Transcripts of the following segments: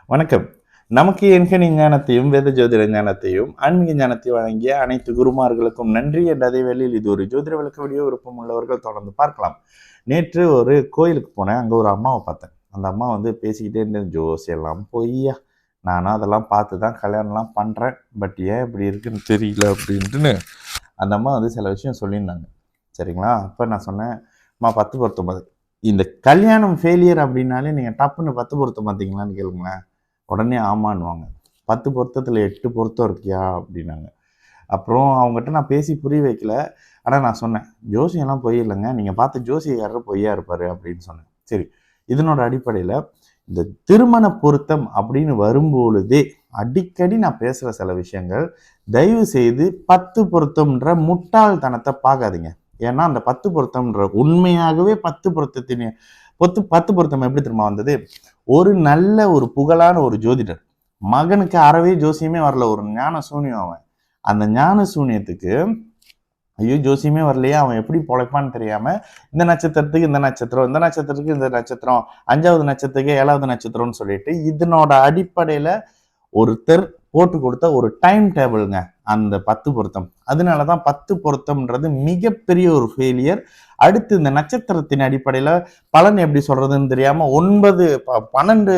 வணக்கம். நமக்கு எண்கணி ஞானத்தையும், வேத ஜோதிட ஞானத்தையும், ஆன்மீக ஞானத்தையும் வழங்கிய அனைத்து குருமார்களுக்கும் நன்றி என்ற அதே வேளையில் இது ஒரு ஜோதிட விளக்க வீடியோ விருப்பம் உள்ளவர்கள் தொடர்ந்து பார்க்கலாம். நேற்று ஒரு கோயிலுக்கு போனேன். அங்க ஒரு அம்மாவை பார்த்தேன். அந்த அம்மா பேசிக்கிட்டே இருந்தேன். ஜோசியெல்லாம் பொய்யா, நானும் அதெல்லாம் பார்த்து தான் கல்யாணம்லாம் பண்றேன். பட் ஏன் இப்படி இருக்குன்னு தெரியல அப்படின்ட்டுன்னு அந்த அம்மா சில விஷயம் சொல்லியிருந்தாங்க. சரிங்களா? அப்ப நான் சொன்னேன், அம்மா 10 பொருத்தம் இந்த கல்யாணம் ஃபெயிலியர் அப்படின்னாலே நீங்க டப்புன்னு 10 பொருத்தம் பார்த்தீங்களான்னு கேளுங்களேன். உடனே ஆமான்னுவாங்க. 10 பொருத்தத்தில் 8 பொருத்தம் இருக்கியா அப்படின்னாங்க. அப்புறம் அவங்ககிட்ட நான் பேசி புரிய வைக்கல. ஆனால் நான் சொன்னேன், ஜோசியெல்லாம் பொய் இல்லைங்க, நீங்கள் பார்த்த ஜோசியக்காரர் பொய்யா இருப்பார் அப்படின்னு சொன்னேன். சரி, இதனோட அடிப்படையில் இந்த திருமண பொருத்தம் அப்படின்னு வரும்பொழுதே அடிக்கடி நான் பேசுகிற சில விஷயங்கள், தயவு செய்து 10 பொருத்தம்ன்ற முட்டாள்தனத்தை பார்க்காதீங்க. ஏன்னா அந்த 10 பொருத்தம்ன்ற உண்மையாகவே 10 பொருத்தத்தின் 10 பொருத்தம் எப்படி தெரியுமா வந்தது? ஒரு நல்ல ஒரு புகழான ஒரு ஜோதிடர் மகனுக்கு அறவே ஜோசியமே வரல, ஒரு ஞான சூனியம். அவன் அந்த ஞான சூனியத்துக்கு ஐயோ ஜோசியமே வரலையே, அவன் எப்படி பொழைப்பான்னு தெரியாம இந்த நட்சத்திரத்துக்கு இந்த நட்சத்திரம், இந்த நட்சத்திரத்துக்கு இந்த நட்சத்திரம், 5வது நட்சத்திரத்துக்கு 7வது நட்சத்திரம்னு சொல்லிட்டு இதனோட அடிப்படையில ஒருத்தர் போட்டு கொடுத்த ஒரு டைம் டேபிள்ங்க அந்த 10 பொருத்தம். அதனாலதான் 10 பொருத்தம்ன்றது மிகப்பெரிய ஒரு ஃபெயிலியர். அடுத்து இந்த நட்சத்திரத்தின் அடிப்படையில பலன் எப்படி சொல்றதுன்னு தெரியாம 9 12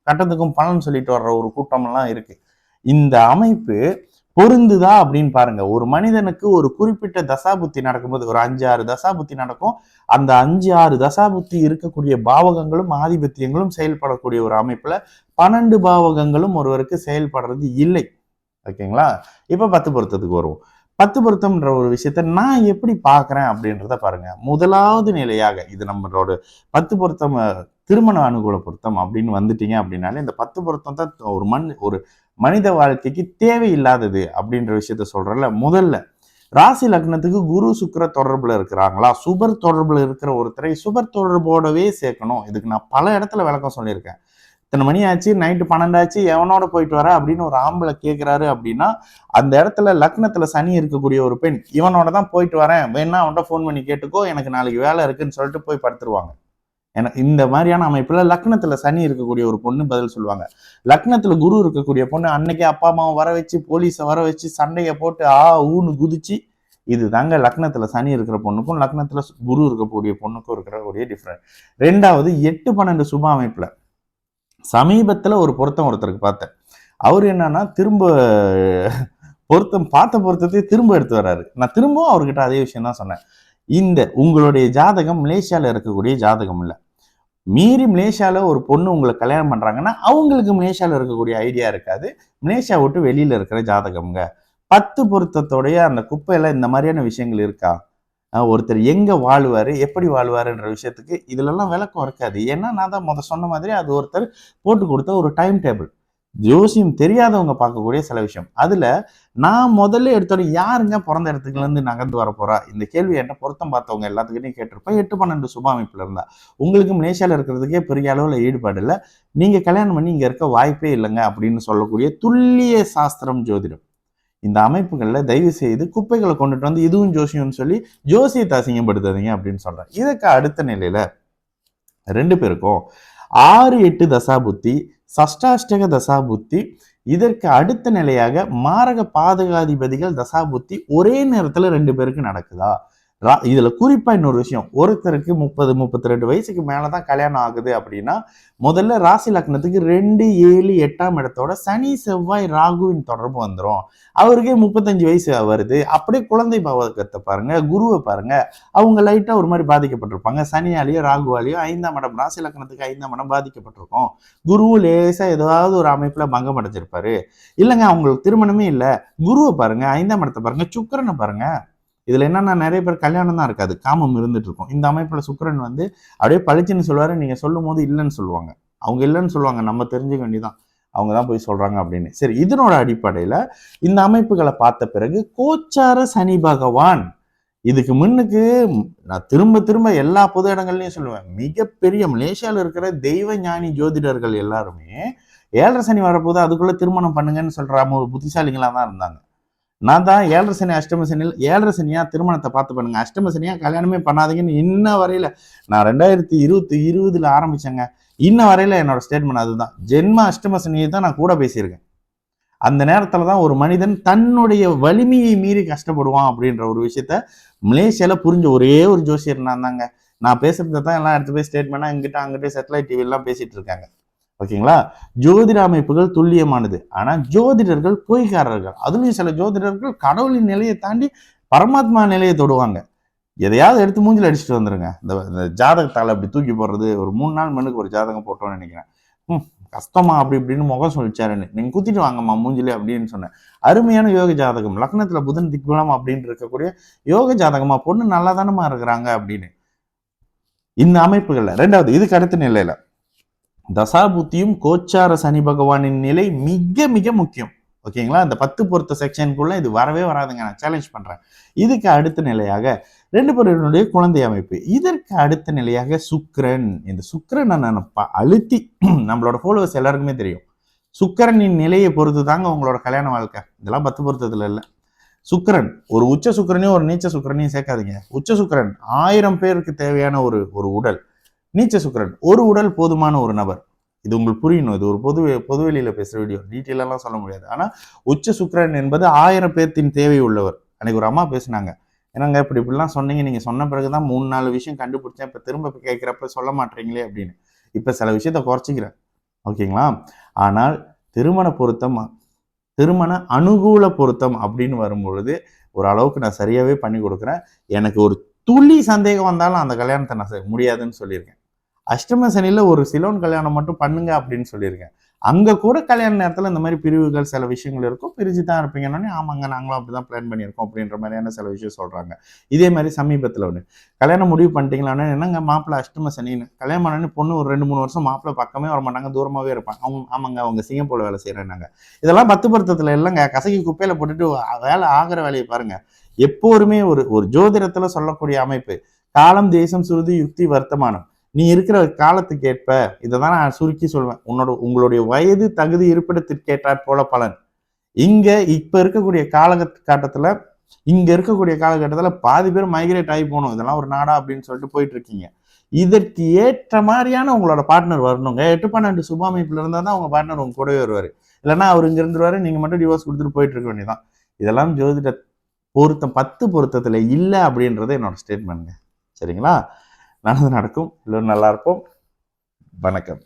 கட்டத்துக்கும் பலன் சொல்லிட்டு வர்ற ஒரு கூட்டம் எல்லாம் இருக்கு. இந்த அமைப்பு பொருந்துதா அப்படின்னு பாருங்க. ஒரு மனிதனுக்கு ஒரு குறிப்பிட்ட தசாபுத்தி நடக்கும்போது ஒரு 5-6 தசாபுத்தி நடக்கும். அந்த 5-6 தசாபுத்தி இருக்கக்கூடிய பாவகங்களும் ஆதிபத்தியங்களும் செயல்படக்கூடிய ஒரு அமைப்புல 12 பாவகங்களும் ஒருவருக்கு செயல்படுறது இல்லை. ஓகேங்களா? இப்ப 10 பொருத்தத்துக்கு வருவோம். 10 பொருத்தம்ன்ற ஒரு விஷயத்த நான் எப்படி பார்க்கிறேன் அப்படின்றத பாருங்க. முதலாவது நிலையாக இது நம்மளோட 10 பொருத்தம் திருமண அனுகூல பொருத்தம் அப்படின்னு வந்துட்டீங்க அப்படின்னாலே இந்த 10 பொருத்தம் தான் ஒரு மனித வாழ்க்கைக்கு தேவையில்லாதது அப்படின்ற விஷயத்த சொல்றல. முதல்ல ராசி லக்னத்துக்கு குரு சுக்கிர தொடர்புல இருக்கிறாங்களா, சுபர் தொடர்புல இருக்கிற ஒருத்தரை சுபர் தொடர்போடவே சேர்க்கணும். இதுக்கு நான் பல இடத்துல விளக்கம் சொல்லியிருக்கேன். இத்தனை மணி ஆச்சு, நைட்டு 12 ஆச்சு, எவனோட போயிட்டு வர அப்படின்னு ஒரு ஆம்பளை கேட்கிறாரு அப்படின்னா அந்த இடத்துல லக்னத்துல சனி இருக்கக்கூடிய ஒரு பெண் இவனோட தான் போயிட்டு வரேன், வேணா அவன்கிட்ட ஃபோன் பண்ணி கேட்டுக்கோ, எனக்கு நாளைக்கு வேலை இருக்குன்னு சொல்லிட்டு போய் படுத்துருவாங்க. எனக்கு இந்த மாதிரியான அமைப்புல லக்னத்துல சனி இருக்கக்கூடிய ஒரு பொண்ணு பதில் சொல்லுவாங்க. லக்னத்துல குரு இருக்கக்கூடிய பொண்ணு அன்னைக்கே அப்பா அம்மாவை வர வச்சு, போலீஸை வர வச்சு, சண்டையை போட்டு ஊன்னு குதிச்சு, இது தாங்க லக்னத்துல சனி இருக்கிற பொண்ணுக்கும் லக்னத்துல குரு இருக்கக்கூடிய பொண்ணுக்கும் இருக்கிற ஒரே டிஃபரன்ஸ். 2வது 8-12 சுப அமைப்புல சமீபத்துல ஒரு பொருத்தம் ஒருத்தருக்கு பார்த்தேன். அவர் என்னன்னா திரும்ப பார்த்த பொருத்தத்தை திரும்ப எடுத்து வர்றாரு. நான் திரும்பவும் அவர்கிட்ட அதே விஷயம் தான் சொன்னேன். இந்த உங்களுடைய ஜாதகம் மலேசியால இருக்கக்கூடிய ஜாதகம் இல்ல. மீறி மலேசியால ஒரு பொண்ணு உங்களை கல்யாணம் பண்றாங்கன்னா அவங்களுக்கு மலேசியால இருக்கக்கூடிய ஐடியா இருக்காது. மலேசியா விட்டு வெளியில இருக்கிற ஜாதகம்ங்க. 10 பொருத்தத்தோடைய அந்த குப்பையில இந்த மாதிரியான விஷயங்கள் இருக்கா? ஒருத்தர் எங்க வாழ்வாரு, எப்படி வாழ்வாருன்ற விஷயத்துக்கு இதுலெல்லாம் விளக்கம் இருக்காது. ஏன்னா நான் தான் சொன்ன மாதிரி அது ஒருத்தர் போட்டு கொடுத்த ஒரு டைம் டேபிள். ஜோசியம் தெரியாதவங்க பார்க்கக்கூடிய சில விஷயம். அதுல நான் முதல்ல எடுத்தோட யாருங்க பிறந்த இடத்துக்குல இருந்து நகர்ந்து வர போறா, இந்த கேள்வி என்கிட்ட பொருத்தம் பார்த்தவங்க எல்லாத்துக்கிட்டையும் கேட்டிருப்பேன். 8-12 சுப அமைப்புல இருந்தா உங்களுக்கு மலேசியால இருக்கிறதுக்கே பெரிய அளவுல ஈடுபாடு இல்லை, நீங்க கல்யாணம் பண்ணி இங்க இருக்க வாய்ப்பே இல்லைங்க அப்படின்னு சொல்லக்கூடிய துல்லிய சாஸ்திரம் ஜோதிடம். இந்த அமைப்புகள்ல தயவு செய்து குப்பைகளை கொண்டுட்டு வந்து இதுவும் ஜோசியம்னு சொல்லி ஜோசியத்தை அசிங்கப்படுத்தாதீங்க அப்படின்னு சொல்றேன். இதற்கு அடுத்த நிலையில 2 பேருக்கும் 6-8 தசாபுத்தி, சஷ்டாஷ்டக தசாபுத்தி, இதற்கு அடுத்த நிலையாக மாரக பாதகாதிபதிகள் தசாபுத்தி ஒரே நேரத்துல 2 பேருக்கு நடக்குதா? இதுல குறிப்பா இன்னொரு விஷயம், ஒருத்தருக்கு 30-32 வயசுக்கு மேலதான் கல்யாணம் ஆகுது அப்படின்னா முதல்ல ராசி லக்னத்துக்கு 2, 7, 8ஆம் இடத்தோட சனி செவ்வாய் ராகுவின் தொடர்பு வந்துடும். அவருக்கே 35 வயசு வருது. அப்படியே குழந்தை பாவகத்தை பாருங்க, குருவை பாருங்க, அவங்க லைட்டா ஒரு மாதிரி பாதிக்கப்பட்டிருப்பாங்க. சனியாலேயோ ராகுவாலேயோ 5ஆம் இடம், ராசி லக்னத்துக்கு 5ஆம் இடம் பாதிக்கப்பட்டிருக்கும். குருவும் லேசா ஏதாவது ஒரு அமைப்புல பங்கம் அடைஞ்சிருப்பாரு. இல்லைங்க அவங்களுக்கு திருமணமே இல்லை, குருவை பாருங்க, 5ஆம் இடத்தை பாருங்க, சுக்கிரனை பாருங்க. இதுல என்னன்னா நிறைய பேர் கல்யாணம் தான் இருக்காது, காமம் இருந்துட்டு இருக்கும். இந்த அமைப்புல சுக்கிரன் அப்படியே பளிச்சுன்னு சொல்லுவாரு, நீங்க சொல்லும் போது இல்லைன்னு சொல்லுவாங்க. அவங்க இல்லைன்னு சொல்லுவாங்க, நம்ம தெரிஞ்சுக்க வேண்டியதான் அவங்க தான் போய் சொல்றாங்க அப்படின்னு. சரி, இதனோட அடிப்படையில இந்த அமைப்புகளை பார்த்த பிறகு கோச்சார சனி பகவான் இதுக்கு முன்னுக்கு நான் திரும்ப திரும்ப எல்லா பொது இடங்கள்லயும் சொல்லுவேன், மிகப்பெரிய மலேசியால இருக்கிற தெய்வ ஞானி ஜோதிடர்கள் எல்லாருமே 7.5 சனி வரப்போது அதுக்குள்ள திருமணம் பண்ணுங்கன்னு சொல்ற புத்திசாலிகளா தான் இருந்தாங்க. நான் தான் 7.5 சனி அஷ்டம சனியில் 7.5 சனியா திருமணத்தை பார்த்து பண்ணுங்க, அஷ்டம சனியா கல்யாணமே பண்ணாதீங்கன்னு இன்ன வரையில நான் 2020 ஆரம்பிச்சேங்க. இன்ன வரையில என்னோட ஸ்டேட்மெண்ட் அதுதான். ஜென்ம அஷ்டம சனியை தான் நான் கூட பேசியிருக்கேன். அந்த நேரத்துல தான் ஒரு மனிதன் தன்னுடைய வலிமையை மீறி கஷ்டப்படுவான் அப்படின்ற ஒரு விஷயத்த மலேசியால புரிஞ்ச ஒரே ஒரு ஜோசியர் நான் தாங்க. நான் பேசுறதை தான் எல்லாம் எடுத்து போய் ஸ்டேட்மெண்டா இங்கிட்ட அங்கிட்ட சேட்டலைட் டிவி எல்லாம் பேசிட்டு இருக்காங்க. ஓகேங்களா? ஜோதிட அமைப்புகள் துல்லியமானது. ஆனா ஜோதிடர்கள் பொய்க்காரர்கள். அதுலயும் சில ஜோதிடர்கள் கடவுளின் நிலையை தாண்டி பரமாத்மா நிலையை தொடுவாங்க. எதையாவது எடுத்து மூஞ்சில அடிச்சுட்டு வந்துருங்க. இந்த ஜாதகத்தால அப்படி தூக்கி போடுறது, ஒரு 3 நாள் முன்னுக்கு ஒரு ஜாதகம் போட்டோம்னு நினைக்கிறேன். கஷ்டமா அப்படி இப்படின்னு முகம் சொல்லிச்சாருன்னு, நீங்க குத்திட்டு வாங்கம்மா மூஞ்சிலே அப்படின்னு சொன்னேன். அருமையான யோக ஜாதகம், லக்னத்துல புதன் திக்பலம் அப்படின்னு இருக்கக்கூடிய யோக ஜாதகமா, பொண்ணு நல்லா தானமா இருக்கிறாங்க அப்படின்னு. இந்த அமைப்புகள்ல ரெண்டாவது, இதுக்கு அடுத்த நிலையில தசாபுத்தியும் கோச்சார சனி பகவானின் நிலை மிக மிக முக்கியம். ஓகேங்களா? இந்த 10 பொருத்த செக்ஷனுக்குள்ள இது வரவே வராதுங்க. நான் சேலஞ்ச் பண்றேன். இதுக்கு அடுத்த நிலையாக 2 பேருடைய குழந்தை அமைப்பு. இதற்கு அடுத்த நிலையாக சுக்கிரன். இந்த சுக்கிரனை நான் அழுத்தி நம்மளோட ஃபாலோவர்ஸ் எல்லாருக்குமே தெரியும். சுக்கிரனின் நிலையை பொறுத்து தாங்க உங்களோட கல்யாண வாழ்க்கை. இதெல்லாம் 10 பொருத்தத்துல இல்லை. சுக்கிரன் ஒரு உச்ச சுக்கிரனையும் ஒரு நீச்ச சுக்கிரனையும் சேர்க்காதீங்க. உச்ச சுக்கிரன் 1000 பேருக்கு தேவையான ஒரு உடல். நீச்ச சுக்கிரன் ஒரு உடல் போதுமான ஒரு நபர். இது உங்களுக்கு புரியணும். இது ஒரு பொதுவெளியில பேசுற வீடியோ, டீட்டெயிலெல்லாம் சொல்ல முடியாது. ஆனா உச்ச சுக்கிரன் என்பது 1000 பேர்த்தின் தேவை உள்ளவர். அன்னைக்கு ஒரு அம்மா பேசினாங்க, என்னங்க இப்படிலாம் சொன்னீங்க, நீங்க சொன்ன பிறகுதான் 3-4 விஷயம் கண்டுபிடிச்சேன், இப்ப திரும்ப கேட்கிறப்ப சொல்ல மாட்டீங்களே அப்படின்னு. இப்ப சில விஷயத்த குறைச்சிக்கிறேன். ஓகேங்களா? ஆனால் திருமண பொருத்தம், திருமண அனுகூல பொருத்தம் அப்படின்னு வரும்பொழுது ஒரு அளவுக்கு நான் சரியாவே பண்ணி கொடுக்குறேன். எனக்கு ஒரு துளி சந்தேகம் வந்தாலும் அந்த கல்யாணத்தை நான் முடியாதுன்னு சொல்லியிருக்கேன். அஷ்டம சனியில ஒரு சிலோன் கல்யாணம் மட்டும் பண்ணுங்க அப்படின்னு சொல்லியிருக்கேன். அங்க கூட கல்யாண நேரத்துல இந்த மாதிரி பிரிவுகள் சில விஷயங்கள் இருக்கும். பிரிச்சு தான் இருப்பீங்கன்னு, ஆமாங்க நாங்களும் அப்படிதான் பிளான் பண்ணியிருக்கோம் அப்படின்ற மாதிரியான சில விஷயம் சொல்றாங்க. இதே மாதிரி சமீபத்துல ஒண்ணு, கல்யாணம் முடிவு பண்ணிட்டீங்களான்னு, என்னங்க மாப்பிள்ள அஷ்டம சனின்னு, கல்யாணம் பண்ணி பொண்ணு ஒரு 2-3 வருஷம் மாப்பிள்ள பக்கமே வர மாட்டாங்க, தூரமாவே இருப்பாங்க. அவங்க ஆமாங்க அவங்க சிங்கப்பூர்ல வேலை செய்யறாங்க. இதெல்லாம் 10 பொருத்தத்துல இல்லைங்க. கசக்கி குப்பையில போட்டுட்டு வேலை ஆகிற வேலையை பாருங்க. எப்போதுமே ஒரு ஜோதிடத்துல சொல்லக்கூடிய அமைப்பு, காலம் தேசம் சுருதி யுக்தி வர்த்தமானம். நீ இருக்கிற காலத்துக்கு ஏற்ப, இதை தான் நான் சுருக்கி சொல்வேன், உங்களுடைய வயது தகுதி இருப்பிடத்திற்கேற்றாற் போல பலன். இப்ப இருக்கக்கூடிய காலகட்டத்துல பாதி பேர் மைக்ரேட் ஆகி போகணும், இதெல்லாம் ஒரு நாடா அப்படின்னு சொல்லிட்டு போயிட்டு இருக்கீங்க. இதற்கு ஏற்ற மாதிரியான உங்களோட பார்ட்னர் வரணுங்க. 8-12 சுப அமைப்புல இருந்தா தான் உங்க பார்ட்னர் உங்க கூடவே வருவாரு. இல்லைன்னா அவர் இங்க இருந்துருவாரு, நீங்க மட்டும் டிவோர்ஸ் கொடுத்துட்டு போயிட்டு இருக்க வேண்டியதான். இதெல்லாம் ஜோதிட பொருத்தம் 10 பொருத்தத்துல இல்லை அப்படின்றது என்னோட ஸ்டேட்மெண்ட்ங்க. சரிங்களா? நல்லது நடக்கும். எல்லோரும் நல்லா இருப்போம். வணக்கம்.